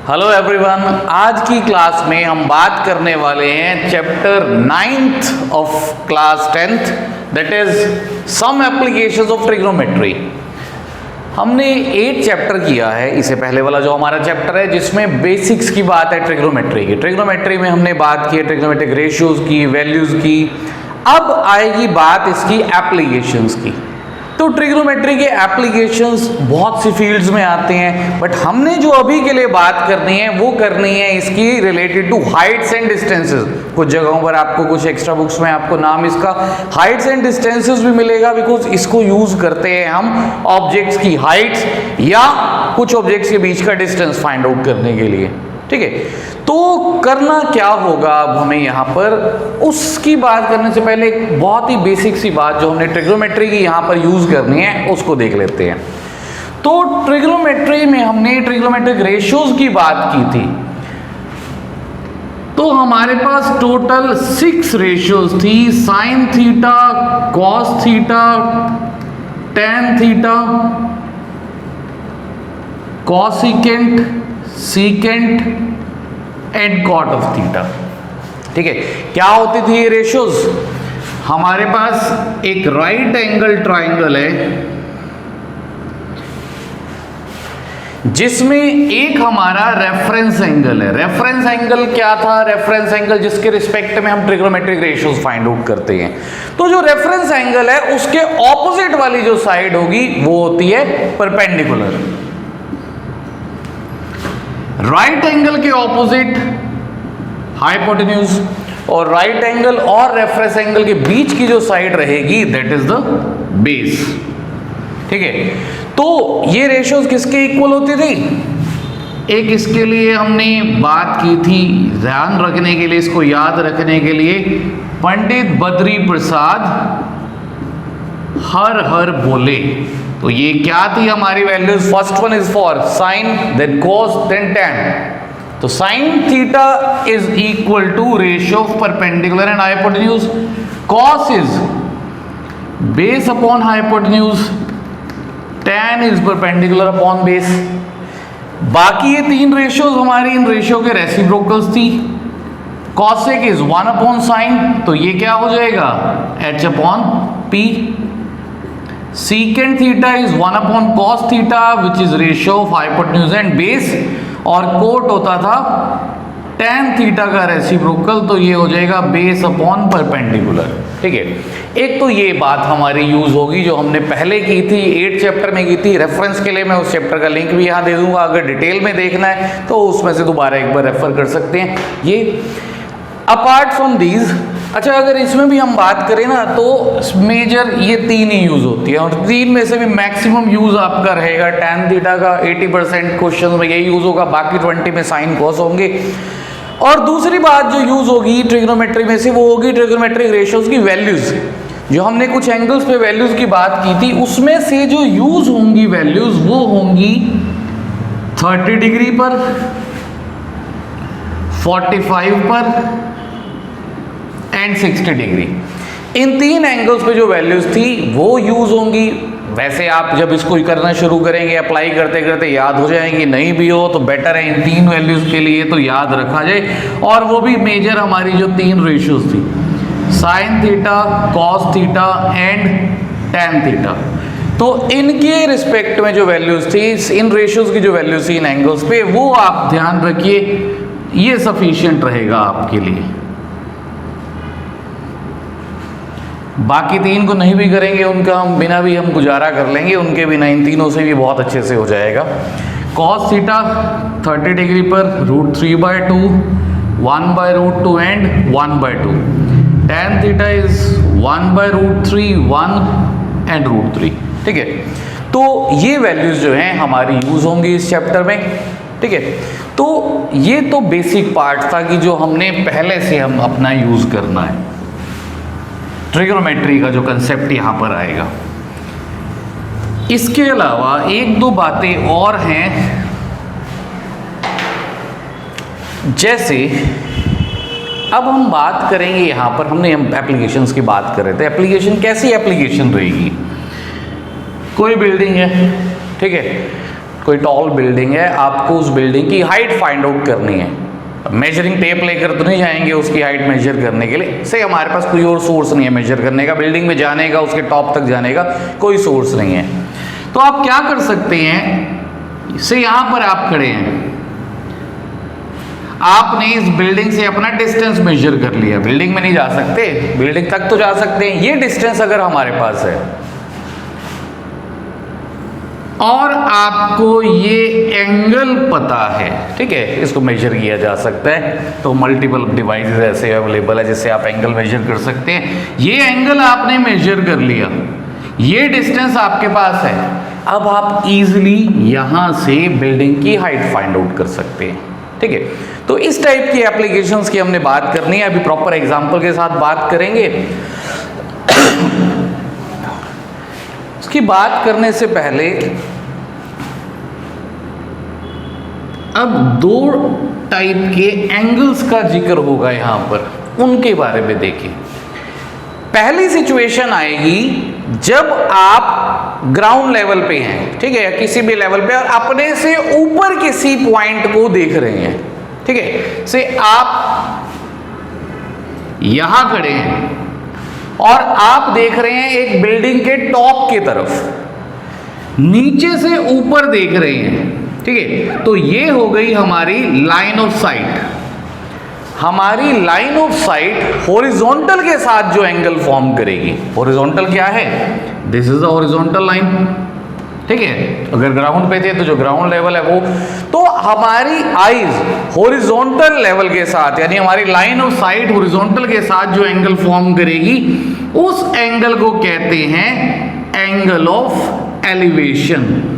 Hello everyone, आज की class में हम बात करने वाले हैं chapter 9th of class 10th, that is some applications of trigonometry. हमने 8 चैप्टर किया है, इससे पहले वाला जो हमारा चैप्टर है जिसमें बेसिक्स की बात है ट्रिग्नोमेट्री की। ट्रिग्नोमेट्री में हमने बात की है ट्रिग्नोमेट्रिक रेशियोज की, वैल्यूज की। अब आएगी बात इसकी एप्लीकेशंस की। तो ट्रिग्नोमेट्री के एप्लीकेशंस बहुत सी फील्ड्स में आते हैं, बट हमने जो अभी के लिए बात करनी है वो करनी है इसकी related to heights and distances. कुछ जगहों पर आपको कुछ एक्स्ट्रा बुक्स में आपको नाम इसका हाइट्स एंड डिस्टेंसेस भी मिलेगा, बिकॉज इसको यूज करते हैं हम ऑब्जेक्ट्स की हाइट्स या कुछ ऑब्जेक्ट्स के बीच का डिस्टेंस फाइंड आउट करने के लिए। ठीक है, तो करना क्या होगा अब हमें यहाँ पर, उसकी बात करने से पहले एक बहुत ही बेसिक सी बात जो हमने ट्रिग्नोमेट्री की यहाँ पर यूज करनी है उसको देख लेते हैं। तो ट्रिग्नोमेट्री में हमने ट्रिग्नोमेट्रिक रेशियोज की बात की थी, तो हमारे पास टोटल 6 रेशियोज थी। Sine theta, cos theta, tan theta, cosecant, secant and cot of theta. ठीक है, क्या होती थी ये रेशियोज? हमारे पास एक राइट एंगल ट्राइंगल है जिसमें एक हमारा रेफरेंस एंगल है। रेफरेंस एंगल क्या था? रेफरेंस एंगल जिसके रिस्पेक्ट में हम ट्रिग्नोमेट्रिक रेशियोज फाइंड आउट करते हैं। तो जो रेफरेंस एंगल है उसके ऑपोजिट वाली जो साइड होगी वो होती है परपेंडिकुलर। राइट एंगल के ऑपोजिट हाइपोटेन्यूज, और राइट एंगल और रेफरेंस एंगल के बीच की जो साइड रहेगी दैट इज द बेस। ठीक है, तो ये रेशियोज किसके इक्वल होती थी? एक इसके लिए हमने बात की थी, ध्यान रखने के लिए, इसको याद रखने के लिए, पंडित बद्री प्रसाद हर हर बोले। तो ये क्या थी हमारी values? First one is for sine, then cos, then tan. तो sine theta is equal to ratio of perpendicular and hypotenuse. Cos is base upon hypotenuse, tan is perpendicular upon base. बाकी ये 3 रेशियोज हमारी इन ratio के reciprocals थी। Cosec is 1 upon sine, तो ये क्या हो जाएगा? h upon p। Secant theta is 1 upon cos theta which is ratio of hypotenuse and base, और कोट होता था tan theta का रेसिप्रोकल, तो ये हो जाएगा बेस अपॉन परपेंडिकुलर। ठीक है, एक तो ये बात हमारी यूज होगी जो हमने पहले की थी, 8 चैप्टर में की थी। रेफरेंस के लिए मैं उस चैप्टर का लिंक भी यहाँ दे दूंगा, अगर डिटेल में देखना है तो उसमें से दोबारा एक बार रेफर कर सकते हैं। ये अपार्ट फ्रॉम दीज, अच्छा अगर इसमें भी हम बात करें ना तो मेजर ये 3 ही यूज होती है, और 3 में से भी मैक्सिमम यूज आपका रहेगा टैन थीटा का। 80% क्वेश्चन में यही यूज होगा, बाकी 20 में साइन कॉस होंगे। और दूसरी बात जो यूज होगी ट्रिग्नोमेट्री में से वो होगी ट्रिग्नोमेट्रिक रेशियोज की वैल्यूज। जो हमने कुछ एंगल्स पे वैल्यूज की बात की थी, उसमें से जो यूज होंगी वैल्यूज वो होंगी 30 डिग्री पर, 45 पर एंड 60 डिग्री। इन 3 एंगल्स पे जो वैल्यूज थी वो यूज होंगी। वैसे आप जब इसको करना शुरू करेंगे, अप्लाई करते करते याद हो जाएंगे, नहीं भी हो तो बेटर है इन 3 वैल्यूज के लिए तो याद रखा जाए। और वो भी मेजर हमारी जो 3 रेशियोज थी, sine theta, cos theta and tan theta. तो इनके रिस्पेक्ट में जो वैल्यूज थी, इन रेशियोज की जो वैल्यूज थी इन एंगल्स पे, वो आप ध्यान रखिए, ये सफिशिएंट रहेगा आपके लिए। बाकी 3 को नहीं भी करेंगे, उनका हम बिना भी हम गुजारा कर लेंगे, उनके बिना इन तीनों से भी बहुत अच्छे से हो जाएगा। कॉस थीटा 30 डिग्री पर √3/2, 1/√2 and 1/2। Tan theta is 1/√3, 1 and √3। ठीक है, तो ये वैल्यूज जो हैं हमारी यूज होंगी इस चैप्टर में। ठीक है, तो ये तो बेसिक पार्ट था कि जो हमने पहले से हम अपना यूज करना है। ट्रिग्नोमेट्री का जो कंसेप्ट यहाँ पर आएगा, इसके अलावा 1-2 बातें और हैं, जैसे अब हम बात करेंगे यहाँ पर, हमने एप्लीकेशंस की बात कर रहे थे। एप्लीकेशन कैसी एप्लीकेशन रहेगी? कोई बिल्डिंग है, ठीक है, कोई टॉल बिल्डिंग है, आपको उस बिल्डिंग की हाइट फाइंड आउट करनी है। मेजरिंग टेप लेकर तो नहीं जाएंगे उसकी हाइट मेजर करने के लिए, से हमारे पास कोई और सोर्स नहीं है मेजर करने का, बिल्डिंग में जाने का, उसके टॉप तक जाने का कोई सोर्स नहीं है। तो आप क्या कर सकते हैं, से यहां पर आप खड़े हैं, आपने इस बिल्डिंग से अपना डिस्टेंस मेजर कर लिया। बिल्डिंग में नहीं जा सकते, बिल्डिंग तक तो जा सकते हैं। ये डिस्टेंस अगर हमारे पास है और आपको ये एंगल पता है, ठीक है, इसको मेजर किया जा सकता है। तो मल्टीपल डिवाइसेस ऐसे अवेलेबल है जिससे आप एंगल मेजर कर सकते हैं। ये एंगल आपने मेजर कर लिया, ये डिस्टेंस आपके पास है। अब आप इजीली यहां से बिल्डिंग की हाइट फाइंड आउट कर सकते हैं, ठीक है। तो इस टाइप की एप्लीकेशंस की हमने बात करनी है, अभी प्रॉपर एग्जांपल के साथ बात करेंगे। इसकी बात करने से पहले अब दो टाइप के एंगल्स का जिक्र होगा यहां पर, उनके बारे में देखिए। पहली सिचुएशन आएगी जब आप ग्राउंड लेवल पे हैं, ठीक है, या किसी भी लेवल पे, और अपने से ऊपर किसी पॉइंट को देख रहे हैं, ठीक है। से आप यहां खड़े हैं और आप देख रहे हैं एक बिल्डिंग के टॉप की तरफ, नीचे से ऊपर देख रहे हैं, ठीक है। तो ये हो गई हमारी लाइन ऑफ साइट। हमारी लाइन ऑफ साइट हॉरिजॉन्टल के साथ जो एंगल फॉर्म करेगी, हॉरिजॉन्टल क्या है, this is the horizontal line, ठीक है। अगर ग्राउंड पे थे तो जो ग्राउंड लेवल है वो, तो हमारी आईज हॉरिजॉन्टल लेवल के साथ, यानी हमारी लाइन ऑफ साइट हॉरिजॉन्टल के साथ जो एंगल फॉर्म करेगी, उस एंगल को कहते हैं एंगल ऑफ एलिवेशन।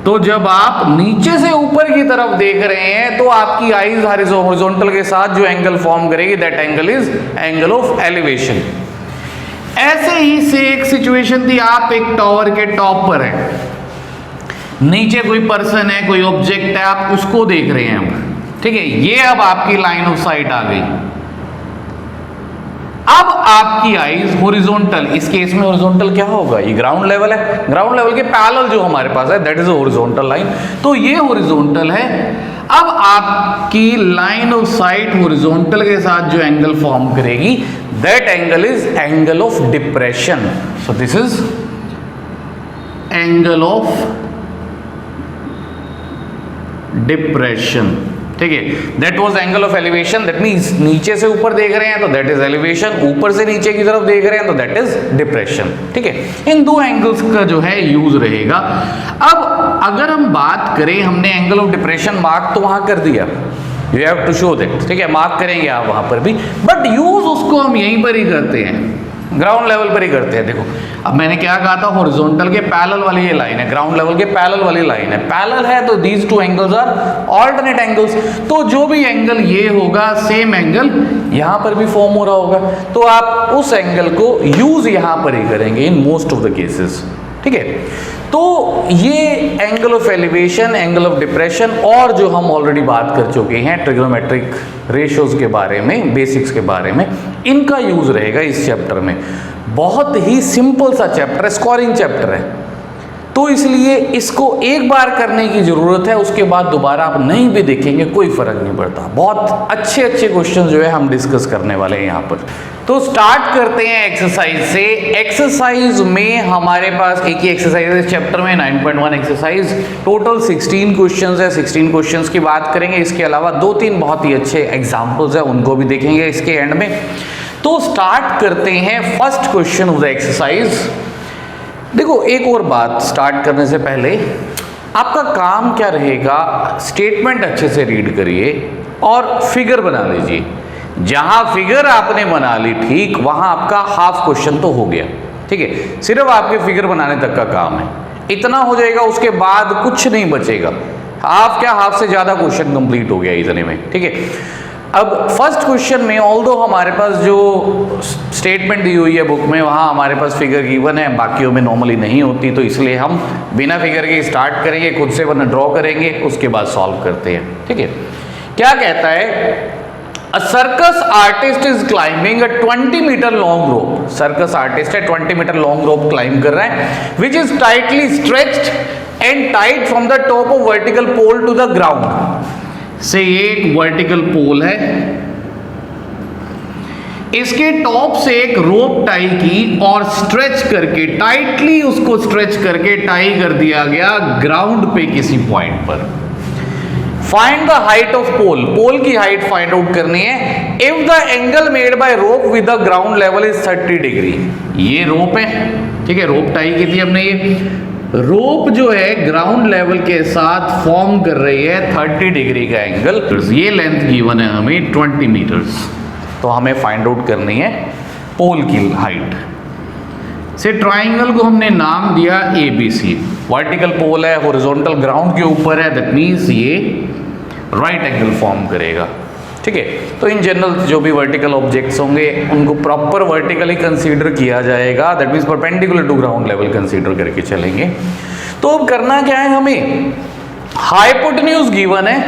तो जब आप नीचे से ऊपर की तरफ देख रहे हैं तो आपकी आईज हॉरिजॉन्टल के साथ जो एंगल फॉर्म करेगी, that angle is angle of elevation. ऐसे ही से एक सिचुएशन थी, आप एक टावर के टॉप पर हैं, नीचे कोई पर्सन है, कोई ऑब्जेक्ट है, आप उसको देख रहे हैं, ठीक है। ये अब आपकी लाइन ऑफ साइट आ गई। अब आपकी आईज हॉरिजॉन्टल, इस केस में हॉरिजॉन्टल क्या होगा, ये ग्राउंड लेवल है, ग्राउंड लेवल के पैरेलल जो हमारे पास है दैट इज हॉरिजॉन्टल लाइन, तो ये हॉरिजॉन्टल है। अब आपकी लाइन ऑफ साइट हॉरिजॉन्टल के साथ जो एंगल फॉर्म करेगी, that angle is angle of depression. So this is angle of depression, ठीक है। That was angle of elevation, that means नीचे से ऊपर देख रहे हैं तो दैट इज एलिवेशन, ऊपर से नीचे की तरफ देख रहे हैं तो दैट इज डिप्रेशन, ठीक है। इन दो एंगल्स का जो है यूज रहेगा। अब अगर हम बात करें, हमने एंगल ऑफ डिप्रेशन मार्क तो वहां कर दिया, you have to show that, ठीक है, मार्क करेंगे आप वहां पर भी, बट यूज उसको हम यहीं पर ही करते हैं, ग्राउंड लेवल पर ही करते हैं। देखो अब मैंने क्या कहा था, हॉरिजॉन्टल के पैरेलल वाली ये लाइन है, ग्राउंड लेवल के पैरेलल वाली लाइन है, पैरेलल है तो these two angles are alternate angles. तो जो भी एंगल ये होगा, सेम एंगल यहां पर भी फॉर्म हो रहा होगा, तो आप उस एंगल को यूज यहां पर ही करेंगे in most of the cases, ठीक है। तो ये angle of elevation, angle of depression, और जो हम ऑलरेडी बात कर चुके हैं ट्रिग्नोमेट्रिक रेशियोज के बारे में, बेसिक्स के बारे में, इनका यूज रहेगा इस चैप्टर में। बहुत ही सिंपल सा चैप्टर, स्कोरिंग चैप्टर है, तो इसलिए इसको एक बार करने की जरूरत है, उसके बाद दोबारा आप नहीं भी देखेंगे कोई फर्क नहीं पड़ता। बहुत अच्छे अच्छे क्वेश्चन जो है हम डिस्कस करने वाले हैं यहाँ पर। तो स्टार्ट करते हैं एक्सरसाइज से। एक्सरसाइज में हमारे पास एक ही एक्सरसाइज है चैप्टर में, 9.1 एक्सरसाइज, टोटल 16 क्वेश्चंस है। 16 क्वेश्चंस की बात करेंगे, इसके अलावा 2-3 बहुत ही अच्छे एग्जांपल्स है, उनको भी देखेंगे इसके एंड में। तो स्टार्ट करते हैं first question of the exercise. देखो एक और बात स्टार्ट करने से पहले, आपका काम क्या रहेगा, स्टेटमेंट अच्छे से रीड करिए और फिगर बना लीजिए। जहां फिगर आपने बना ली ठीक, वहां आपका हाफ क्वेश्चन तो हो गया, ठीक है। सिर्फ आपके फिगर बनाने तक का काम है, इतना हो जाएगा, उसके बाद कुछ नहीं बचेगा। हाफ क्या, हाफ से ज्यादा क्वेश्चन कंप्लीट हो गया इतने में, ठीक है। अब फर्स्ट क्वेश्चन में ऑल्दो हमारे पास जो स्टेटमेंट दी हुई है बुक में, वहाँ हमारे पास फिगर गिवन है, बाकियों में नॉर्मली नहीं होती, तो इसलिए हम बिना फिगर के स्टार्ट करेंगे, खुद से वरना ड्रॉ करेंगे, उसके बाद सॉल्व करते हैं, ठीक है। क्या कहता है, A circus artist is climbing a 20 meter long rope. Circus artist है 20 meter long rope climb कर रहा है, which is tightly stretched and tied from the top of vertical pole to the ground. से ये एक वर्टिकल पोल है, इसके top से एक रोप टाई की और स्ट्रेच करके टाइटली उसको स्ट्रेच करके टाई कर दिया गया ग्राउंड पे किसी पॉइंट पर. फाइंड द हाइट ऑफ पोल. पोल की हाइट फाइंड आउट करनी है. If the angle made by rope with the ground level is 30 degree. ये रोप है, ठीक है, रोप टाई की थी हमने. ये रोप जो है ग्राउंड लेवल के साथ फॉर्म कर रही है 30 डिग्री का एंगल. ये लेंथ गिवन है हमें 20 मीटर्स. तो हमें फाइंड आउट करनी है पोल की हाइट. से ट्राइंगल को हमने नाम दिया ABC. वर्टिकल पोल है, हॉरिजॉन्टल ग्राउंड के ऊपर है, दैट मीन्स ये राइट एंगल फॉर्म करेगा. ठीक है, तो इन जनरल जो भी वर्टिकल ऑब्जेक्ट्स होंगे उनको प्रॉपर वर्टिकली कंसीडर किया जाएगा, that means perpendicular to ground level consider करके चलेंगे. तो अब करना क्या है, हमें हाइपोटेन्यूज गिवन है,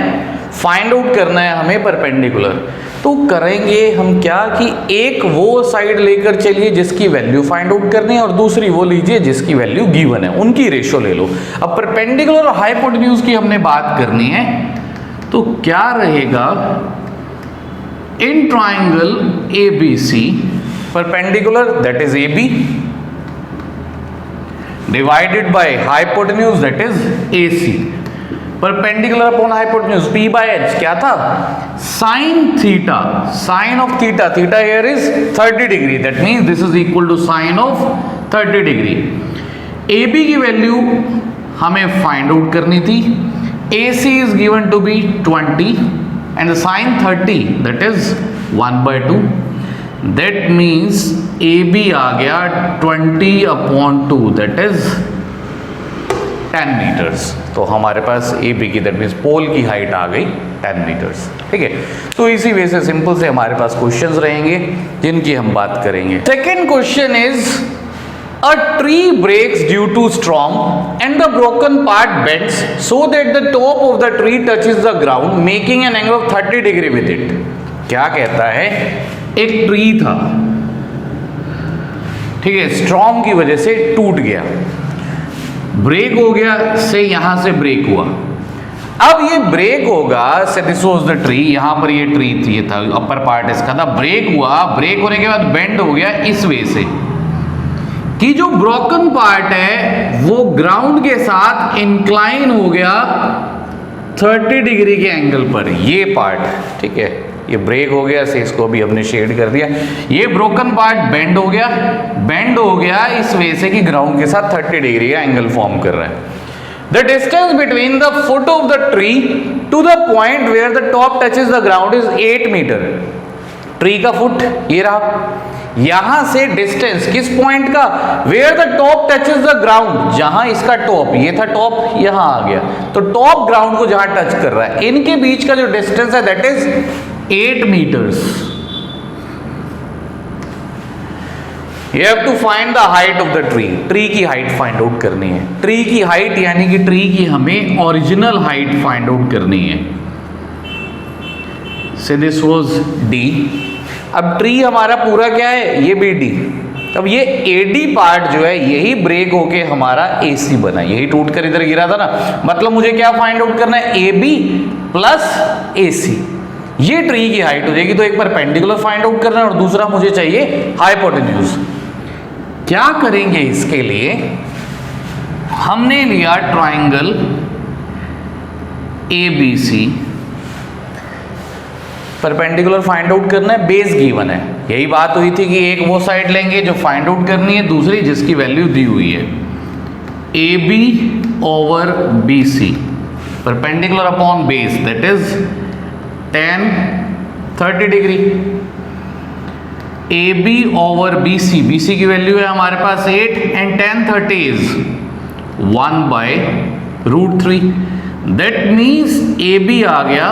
फाइंड आउट करना है हमें परपेंडिकुलर. तो करेंगे हम क्या कि एक वो साइड लेकर चलिए जिसकी वैल्यू फाइंड आउट करनी है और दूसरी वो लीजिए जिसकी वैल्यू गिवन है, उनकी रेशियो ले लो. अब परपेंडिकुलर और हाइपोटेन्यूज की हमने बात करनी है, तो क्या रहेगा, in triangle ABC perpendicular that is AB divided by hypotenuse that is AC. Perpendicular upon hypotenuse P/H क्या था, sine theta. Sine of theta, theta here is 30 degree, that means this is equal to sine of 30 degree. AB की value हमें find out करनी थी. AC is given to be 20 and the sin 30 that is 1/2. That means AB आ गया 20/2 that is 10 metres. तो हमारे पास AB की that means पोल की height आ गई 10 मीटर्स. ठीक है, तो इसी वे से सिंपल से हमारे पास क्वेश्चंस रहेंगे जिनकी हम बात करेंगे. Second question is a tree breaks due to storm and the broken part bends so that the top of the tree touches the ground making an angle of 30 degree with it. क्या कहता है, एक tree था, ठीक है, storm की वजह से टूट गया, ब्रेक हो गया, से यहां से ब्रेक हुआ. अब ये ब्रेक होगा, से दिस वाज द ट्री, यहां पर ये ट्री थी, ये था अपर पार्ट इसका था, ब्रेक हुआ, ब्रेक होने के बाद बेंड हो गया इस वे से कि जो ब्रोकन पार्ट है वो ग्राउंड के साथ इंक्लाइन हो गया 30 डिग्री के एंगल पर. ये पार्ट, ठीक है, ये ब्रेक हो गया, से इसको भी हमने शेड कर दिया. ये ब्रोकन पार्ट बेंड हो गया, बेंड हो गया इस वे से कि ग्राउंड के साथ 30 डिग्री का एंगल फॉर्म कर रहा है. The distance between the foot of the tree to the point where the top touches the ground is 8 metre. Tree का फुट ये रहा, यहां से डिस्टेंस किस पॉइंट का, where the top touches the ground, जहां इसका टॉप, ये था टॉप, यहां आ गया, तो टॉप ग्राउंड को जहां टच कर रहा है, इनके बीच का जो डिस्टेंस है that is 8 metres. You have to find the height of the tree. Tree की हाइट फाइंड आउट करनी है. ट्री की हाइट यानी कि ट्री की हमें ओरिजिनल हाइट फाइंड आउट करनी है. So this was D. अब ट्री हमारा पूरा क्या है, ये BD. अब ये AD पार्ट जो है यही ब्रेक होके हमारा AC बना, यही टूट कर इधर गिरा था ना, मतलब मुझे क्या फाइंड आउट करना है, AB प्लस AC. ये ट्री की हाइट हो जाएगी. तो एक परपेंडिकुलर फाइंड आउट करना है और दूसरा मुझे चाहिए हाइपोटेन्यूज. क्या करेंगे इसके लिए, हमने लिया triangle ABC, perpendicular find out करना है, बेस गिवन है. यही बात हुई थी कि एक वो साइड लेंगे जो फाइंड आउट करनी है, दूसरी जिसकी वैल्यू दी हुई है. AB over BC perpendicular upon base that is 10 30 degree. AB over BC, BC की वैल्यू है हमारे पास 8 and 10 30 is 1/√3. That means AB आ गया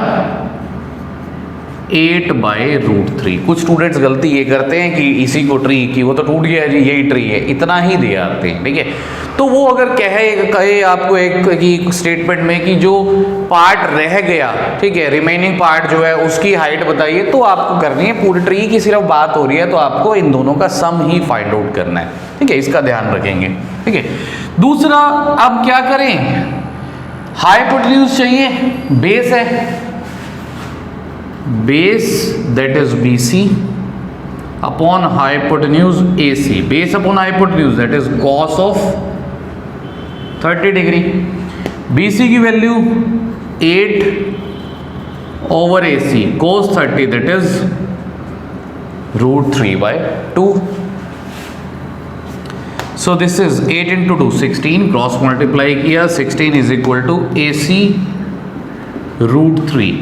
8/√3। कुछ स्टूडेंट्स गलती ये करते हैं कि इसी को ट्री की वो तो टूट गया जी, यही ट्री है, इतना ही दे आते हैं, ठीक है। तो वो अगर कहे आपको एक स्टेटमेंट में कि जो पार्ट रह गया, ठीक है, रिमेनिंग पार्ट जो है उसकी हाइट बताइए, तो आपको करनी है पूरी ट्री की सिर्फ बात हो रही है तो आपको इन दोनों का सम ही फाइंड आउट करना है, ठीक है, इसका ध्यान रखेंगे, ठीक है। दूसरा, अब क्या करें, हाइपोटेन्यूज चाहिए, बेस है, base that is BC upon hypotenuse AC, base upon hypotenuse that is cos of 30 degree. BC की value 8/AC cos 30 that is √3/2। So this is 8 × 2 16, cross multiply किया, 16 is equal to AC √3।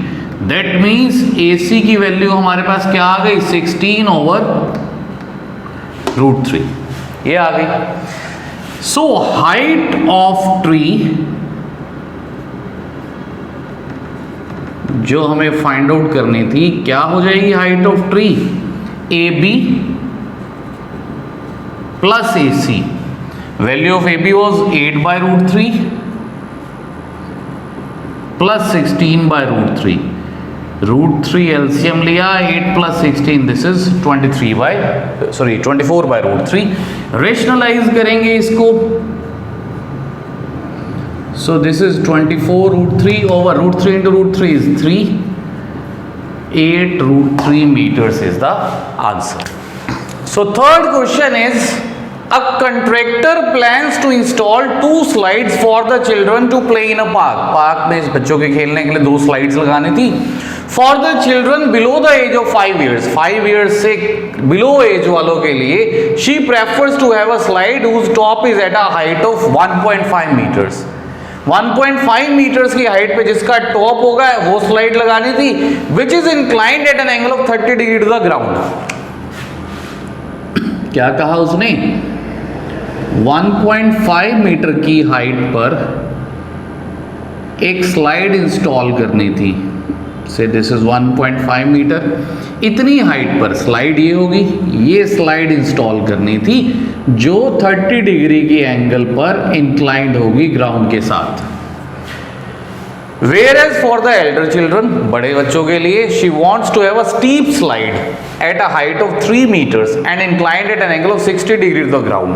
That means AC की value हमारे पास क्या आ गई, 16/√3, ये आ गई। So height of tree जो हमें फाइंड आउट करनी थी, क्या हो जाएगी height of tree, AB plus AC। Value of AB was 8/√3 plus 16/√3, √3 LCM लिया, 8 + 16 दिस इज 24/√3। रेशनलाइज करेंगे इसको, सो this is 24√3 over √3 × √3 is 3, 8√3 meters is the answer. So third question is, a contractor plans to install 2 slides for the children to play in a park. Park में बच्चों के खेलने के लिए 2 slides लगानी थी। For the children below the age of 5 years, 5 years से below age वालों के लिए, she prefers to have a slide whose top is at a height of 1.5 meters. 1.5 meters की हाइट पे जिसका टॉप होगा वो स्लाइड लगानी थी, which is inclined at an angle of 30 degree to the ground. क्या कहा उसने, 1.5 मीटर की हाइट पर एक स्लाइड इंस्टॉल करनी थी, से दिस इज 1.5 मीटर, इतनी हाइट पर स्लाइड ये होगी, ये स्लाइड इंस्टॉल करनी थी जो 30 डिग्री के एंगल पर इंक्लाइंड होगी ग्राउंड के साथ। Whereas for the elder children, बड़े बच्चों के लिए, she wants to have a steep slide at a height of 3 meters and inclined at an angle of 60 degree to the ground.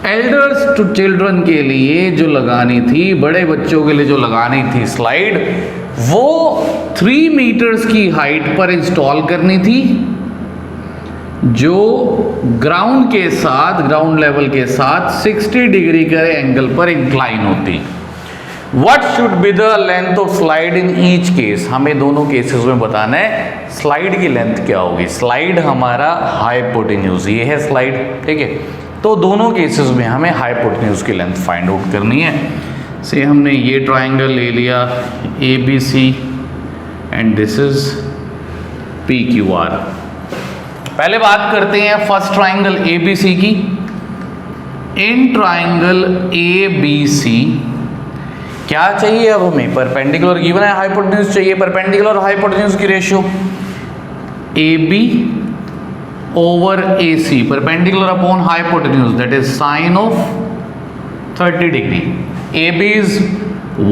Elders to children के लिए जो लगानी थी, बड़े बच्चों के लिए जो लगानी थी स्लाइड, वो 3 मीटर्स की हाइट पर इंस्टॉल करनी थी जो ग्राउंड के साथ, ग्राउंड लेवल के साथ 60 डिग्री के एंगल पर इंक्लाइन होती। What should be the length of slide in each case? हमें दोनों केसेस में बताना है स्लाइड की लेंथ क्या होगी। स्लाइड हमारा हाइपोटेन्यूज, ये है स्लाइड, ठीक है, तो दोनों केसेस में हमें हाइपोटेन्यूज की लेंथ फाइंड आउट करनी है। से हमने ये ट्राइंगल ले लिया ABC and this is PQR। पहले बात करते हैं फर्स्ट ट्राइंगल ABC की। इन ट्राइंगल ABC क्या चाहिए अब हमें, परपेंडिकुलर गिवन है, हाइपोटेन्यूज चाहिए, परपेंडिकुलर और हाइपोटेन्यूज की ratio AB over AC, perpendicular upon hypotenuse, that is sine of 30 degree. AB is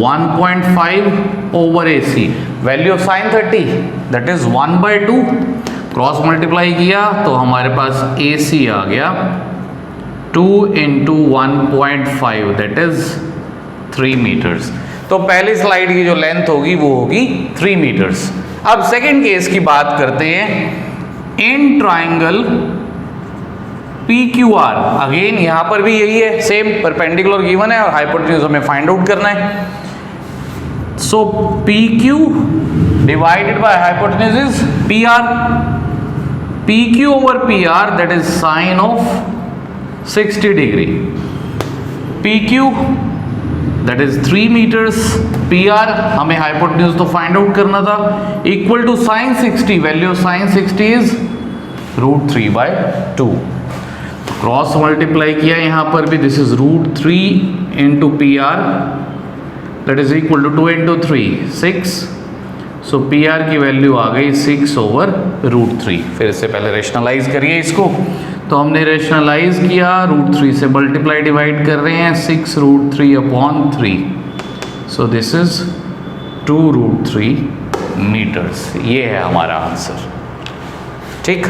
1.5 over AC, value of sine 30 that is 1/2, cross multiply किया तो हमारे पास AC आ गया 2 × 1.5 that is 3 meters। तो पहली स्लाइड की जो लेंथ होगी वो होगी 3 meters। अब सेकेंड केस की बात करते हैं। इन ट्राइंगल PQR, अगेन यहां पर भी यही है, सेम परपेंडिकुलर गिवन है और हाइपोटेन्यूज हमें फाइंड आउट करना है। So PQ divided by hypotenuse is PR, PQ over PR that is sine of 60 degree, PQ that is 3 meters, PR हमें हाइपोटेन्यूज तो फाइंड आउट करना था, equal to sine 60, value of sine 60 is √3/2। Cross multiply किया यहाँ पर भी, this is √3 × PR that is equal to 2 × 3 6, so P R की वैल्यू आ गई 6/√3। फिर से पहले रेशनलाइज करिए इसको। तो हमने रेशनलाइज किया, √3 से मल्टीप्लाई डिवाइड कर रहे हैं, 6√3/3। So this is 2√3 metres. ये है हमारा आंसर। ठीक।